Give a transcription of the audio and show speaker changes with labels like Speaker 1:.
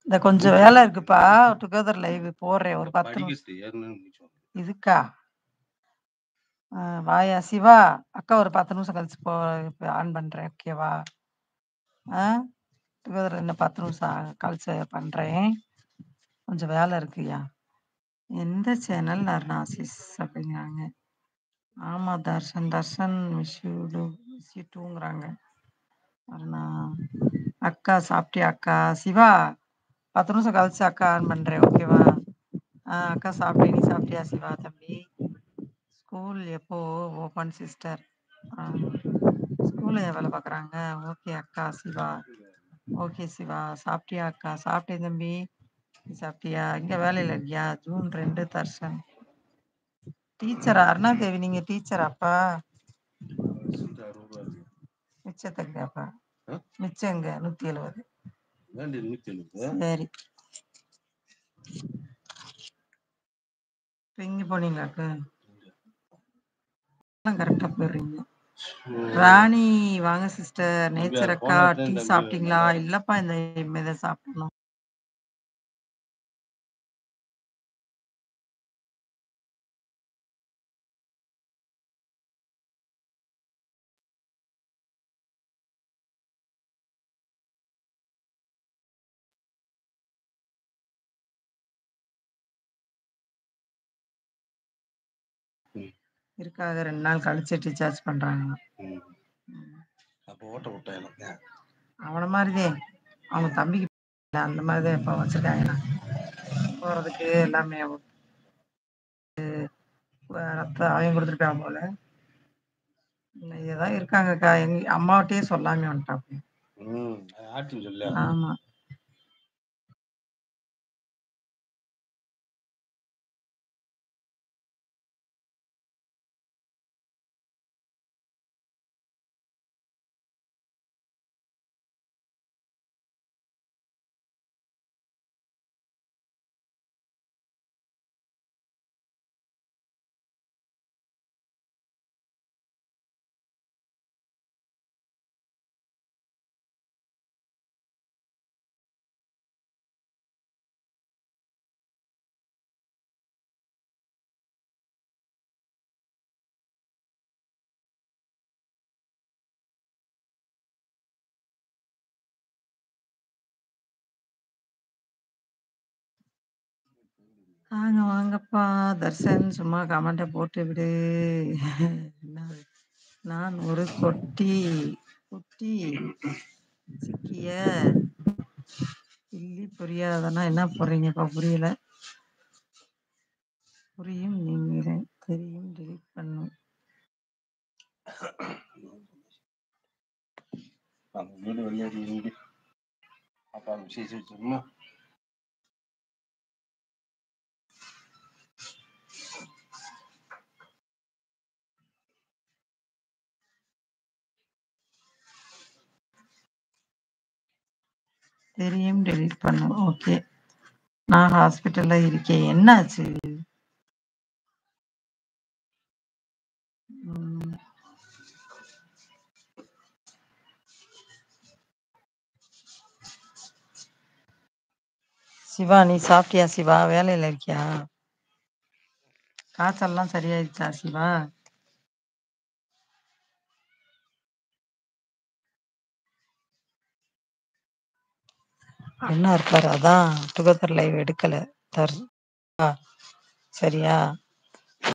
Speaker 1: இந்த கொஞ்சம் வேலை இருக்குப்பா. டுகெதர் லைவ் போடுறேன் ஒரு 10 நிமிஷம். இதுக்கா? வாயா சிவா, அக்கா ஒரு 10 நிமிஷம் கழிச்சு ஆன் பண்றேன். ஓகேவா? டுகெதர் இன்னும் 10 நிமிஷம் கழிச்சு பண்றேன். கொஞ்சம் வேலை இருக்குயா. எந்த சேனல் நர்னாசிஸ் அப்படிங்கிறாங்க. ஆமா தர்ஷன் விஷ் யூ டூங்கிறாங்க. அக்கா சாப்பிட்டியா அக்கா? சிவா 10 நிமிஷம் கழிச்சு அக்கா ஆன் பண்றேன். ஓகேவா? அக்கா சாப்பிட்டேன். நீ சாப்பிட்டியா சிவா தம்பி? ஸ்கூல் எப்போ ஓப்பன் சிஸ்டர்? ஸ்கூல்ல வேலை பார்க்குறாங்க. ஓகே அக்கா சிவா. ஓகே சிவா. சாப்பிட்டியா அக்கா? சாப்பிட்டேன் தம்பி. நீ சாப்பிட்டியா? இங்க வேலையில இருக்கியா? ஜூன் 2 தர்ஷன். டீச்சரா? அருணாதேவி நீங்க டீச்சராப்பா? மிச்சத்துக்காப்பா? மிச்சம் எங்க? 170. சரி. எங்க போனீங்களாக்கு? கரெக்டா போயிடுறீங்க. ராணி வாங்க சிஸ்டர். நேச்சர் அக்கா டீ சாப்பிட்டீங்களா? இல்லப்பா இந்த இனிமேத சாப்பிடணும். இருக்காக 2 நாள் கழிச்சு டிசார்ஜ் பண்றாங்க. அவன மாதிரிதே அவங்க தம்பிக்கு அந்த மாதிரிதான் இப்ப வச்சிருக்காங்க. போறதுக்கு எல்லாமே ரத்தம் அவன் கொடுத்துருக்கான் போல. இதுதான் இருக்காங்கக்கா. எங்க அம்மாவட்டையே சொல்லாமே வந்துட்டான். ஆமா. வாங்க வாங்கப்பா தர்ஷன், சும்மா கமெண்ட போட்டு விடு. நான் ஒரு குட்டி சிக்கிய இல்லி புரியாதனா என்ன போடுறீங்கப்பா? புரியல. புரியும் நீங்க தெரியும் டெலிட் பண்ணும். தெரியும் டெலிட் பண்ணும். ஓகே. நான் ஹாஸ்பிட்டல்ல இருக்கேன். என்னாச்சு? சிவா நீ சாப்பிட்டியா சிவா? வேலையில இருக்கியா? காய்ச்சல்லாம் சரியாயிடுச்சா சிவா? அண்ணா இருக்காரு. அதான் டுகெதர் லைவ் எடுக்கல. சரியா?